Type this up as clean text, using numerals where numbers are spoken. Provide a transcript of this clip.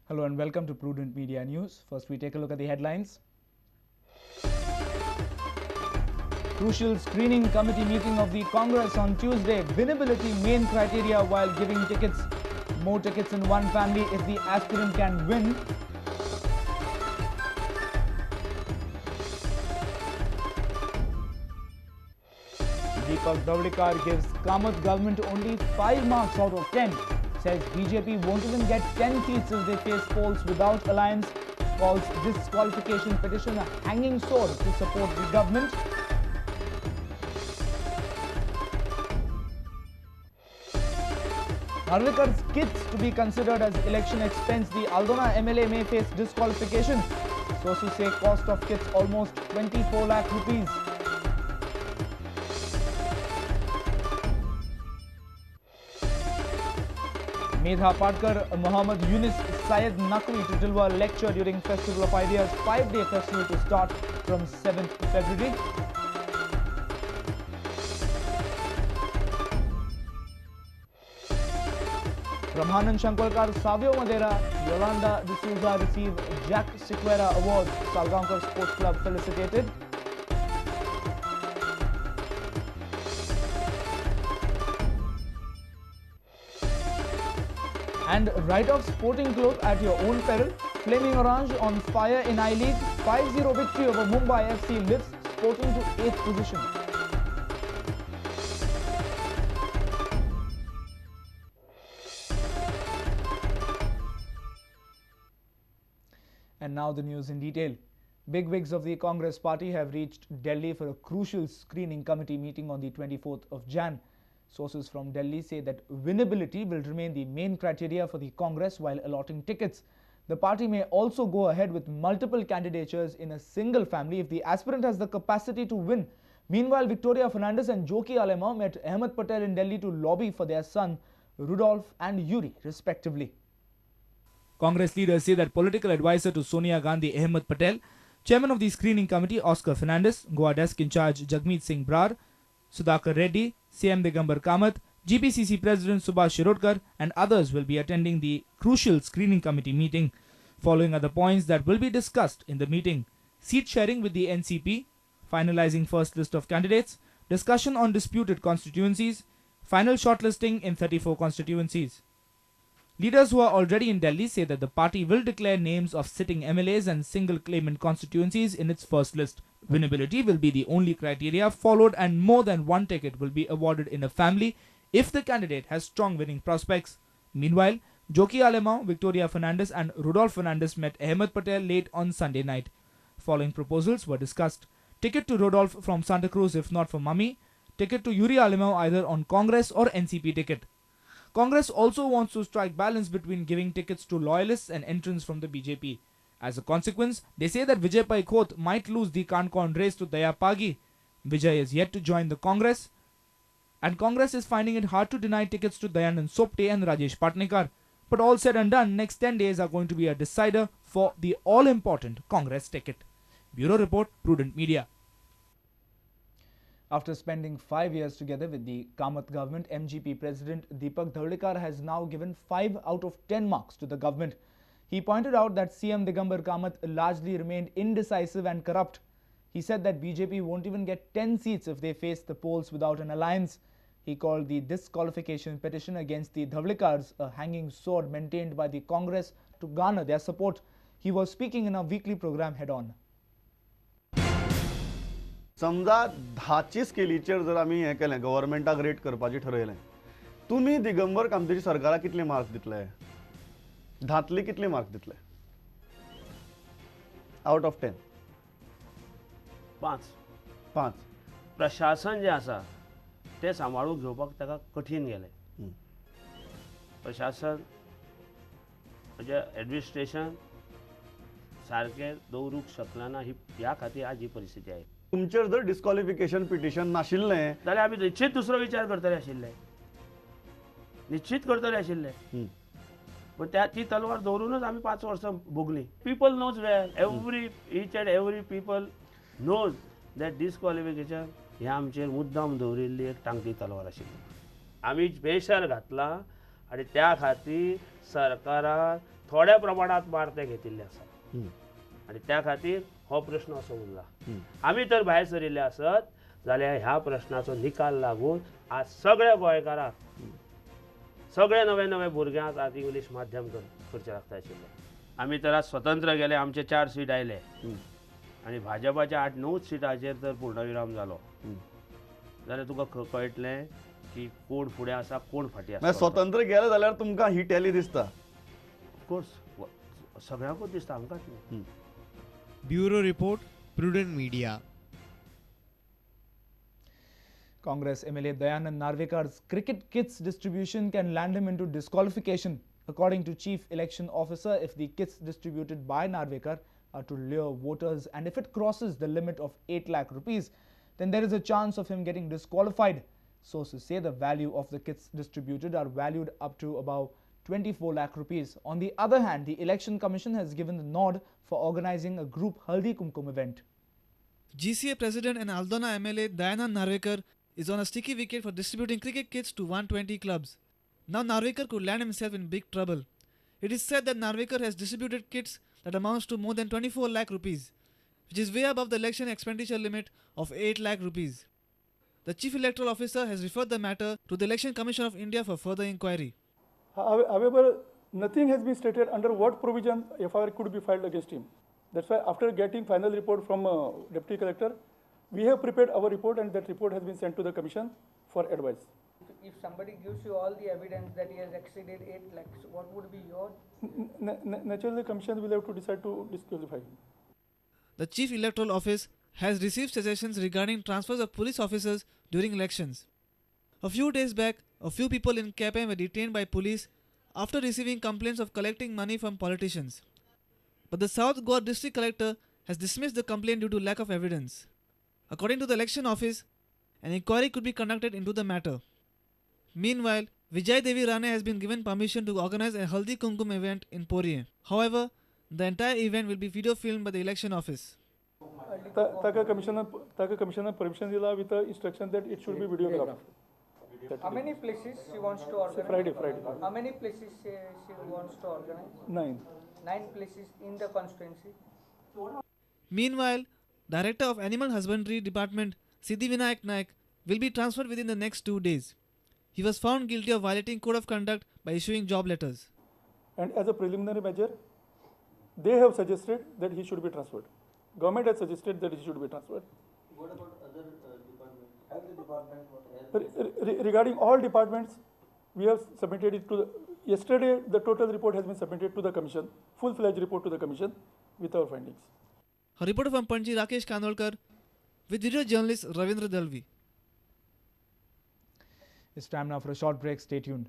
Hello and welcome to Prudent Media News. First, we take a look at the headlines. Crucial screening committee meeting of the Congress on Tuesday. Winnability main criteria while giving tickets. More tickets in one family if the aspirant can win. Deepak Davlikar gives Kamath government only 5 marks out of 10. Says BJP won't even get 10 seats if they face polls without alliance. Calls disqualification petition a hanging sword to support the government. Narlikar's kids to be considered as election expense. The Aldona MLA may face disqualification. Sources say cost of kits almost 24 lakh rupees. Medha Patkar, Muhammad Yunus, Syed Naqvi to deliver lecture during Festival of Ideas, 5-day festival to start from 7th February. Brahmanand Shankwalkar, Savio Madera, Yolanda D'Souza receive Jack Sequeira Award. Salgaonkar Sports Club felicitated. And write-off Sporting Club at your own peril. Flaming Orange on fire in I-League. 5-0 victory over Mumbai FC lifts Sporting to 8th position. And now the news in detail. Bigwigs of the Congress party have reached Delhi for a crucial screening committee meeting on the 24th of Jan. Sources from Delhi say that winnability will remain the main criteria for the Congress while allotting tickets. The party may also go ahead with multiple candidatures in a single family if the aspirant has the capacity to win. Meanwhile, Victoria Fernandez and Joki Alemao met Ahmed Patel in Delhi to lobby for their son Rudolf and Yuri respectively. Congress leaders say that political advisor to Sonia Gandhi Ahmed Patel, chairman of the screening committee Oscar Fernandez, Goa desk in charge Jagmeet Singh Brar, Sudhakar Reddy, CM Digambar Kamath, GPCC President Subhash Shirodkar and others will be attending the crucial screening committee meeting. Following are the points that will be discussed in the meeting: seat sharing with the NCP, finalizing first list of candidates, discussion on disputed constituencies, final shortlisting in 34 constituencies. Leaders who are already in Delhi say that the party will declare names of sitting MLAs and single claimant constituencies in its first list. Winnability will be the only criteria followed and more than one ticket will be awarded in a family if the candidate has strong winning prospects. Meanwhile, Joki Alemao, Victoria Fernandez and Rudolf Fernandez met Ahmed Patel late on Sunday night. Following proposals were discussed: ticket to Rudolf from Santa Cruz if not for Mummy, ticket to Yuri Alemao either on Congress or NCP ticket. Congress also wants to strike balance between giving tickets to loyalists and entrants from the BJP. As a consequence, they say that Vijay Pai Khoth might lose the Kankon race to Daya Pagi. Vijay is yet to join the Congress, and Congress is finding it hard to deny tickets to Dayanand Sopte and Rajesh Patnekar. But all said and done, next 10 days are going to be a decider for the all-important Congress ticket. Bureau Report, Prudent Media. After spending 5 years together with the Kamath government, MGP President Deepak Davlikar has now given 5 out of 10 marks to the government. He pointed out that CM Digambar Kamath largely remained indecisive and corrupt. He said that BJP won't even get 10 seats if they face the polls without an alliance. He called the disqualification petition against the Davlikars a hanging sword maintained by the Congress to garner their support. He was speaking in our weekly program Head On. समजा 10ची स्केलीचेर जर आमी हे केलें गव्हर्नमेंटाक rate करपाचें ठरयलें, तुमी दिगंबर कामतेची सरकाराक कितले marks दितले? 10तले कितले मार्क्स दितले? आउट ऑफ 10 5 प्रशासन जे आसा ते सांबाळून घेवपाक ताका कठीण गेलें. प्रशासन म्हणजे एडमिनिस्ट्रेशन सारकें दवरूंक शकना ना, ह्या खातीर आज ही परिस्थिती आहे. तुमचेर जर डिस्क्वॉलिफिकेशन पिटिशन नाशिल्लें जाल्यार आमी निश्चित दुसरो विचार करतले आशिल्ले, निश्चित करतले आशिल्ले. पण ती तलवार दवरूनच आमी 5 वर्सां भोगली. People knows well, each and every people knows that disqualification हे आमचेर मुद्दाम दवरिल्ली एक टांगती तलवार आशिल्ली. आमी प्रेशर घातला आनी त्या खातीर सरकाराक थोड्या प्रमाणात मार ते घेतिल्ले आसा हम्म. आनी त्या खातीर हो प्रश्न असो उरला हम्म. आमी तर भायर सरिल्ले आसत जाल्यार ह्या प्रश्नाचो निकाल लागून आज सगळ्या गोंयकारांक सगळे नवे नवे भुरग्यांक आज इंग्लीश माध्यम करचें लागता आशिल्लें आमी तर आज स्वतंत्र गेले आमचे 4 सीट आयले हम्म. आनी भाजपाच्या 8-9 सिटाचेर तर पूर्णविराम जालो हम्म. जाल्यार तुका कळटलें की कोण फुडें आसा कोण फाटीं म्हणजे आसा स्वतंत्र गेले जाल्यार तुमकां ही टॅली दिसता. ऑफकोर्स सगळ्यांकूच दिसता आमकांच न्ही. Bureau Report, Prudent Media. Congress MLA Dayanand Narvekar's cricket kits distribution can land him into disqualification. According to Chief Election Officer, if the kits distributed by Narvekar are to lure voters and if it crosses the limit of 8 lakh rupees, then there is a chance of him getting disqualified. Sources say the value of the kits distributed are valued up to about 24 lakh rupees. On the other hand, the Election Commission has given the nod for organizing a group Haldi Kumkum event. GCA President and Aldona MLA Dayanand Narvekar is on a sticky wicket for distributing cricket kits to 120 clubs. Now Narvekar could land himself in big trouble. It is said that Narvekar has distributed kits that amounts to more than 24 lakh rupees, which is way above the election expenditure limit of 8 lakh rupees. The Chief Electoral Officer has referred the matter to the Election Commission of India for further inquiry. However, nothing has been stated under what provision FIR could be filed against him. That's why after getting final report from Deputy Collector, we have prepared our report and that report has been sent to the Commission for advice. If somebody gives you all the evidence that he has exceeded 8 lakhs, what would be your? Naturally, the Commission will have to decide to disqualify him. The Chief Electoral Office has received suggestions regarding transfers of police officers during elections. A few days back, a few people in Kapan were detained by police after receiving complaints of collecting money from politicians. But the South Goa District Collector has dismissed the complaint due to lack of evidence. According to the Election Office, an inquiry could be conducted into the matter. Meanwhile, Vijay Devi Rane has been given permission to organize a Haldi Kumkum event in Poriye. However, the entire event will be video filmed by the Election Office. Taka Commissioner permission dila with the instruction that it should be videographed. How many places she wants to organize? Friday. How many places she wants to organize? 9. 9 places in the constituency. Meanwhile, Director of Animal Husbandry Department Siddhivinayak Naik will be transferred within the next 2 days. He was found guilty of violating code of conduct by issuing job letters. And as a preliminary measure, they have suggested that he should be transferred. Government has suggested that he should be transferred. What about other departments? Health department? Regarding all departments, we have submitted it to the, yesterday the total report has been submitted to the Commission, full-fledged report to the Commission with our findings. A reporter from Panji, Rakesh Kandolkar, with video journalist Ravindra Dalvi. It's time now for a short break. Stay tuned.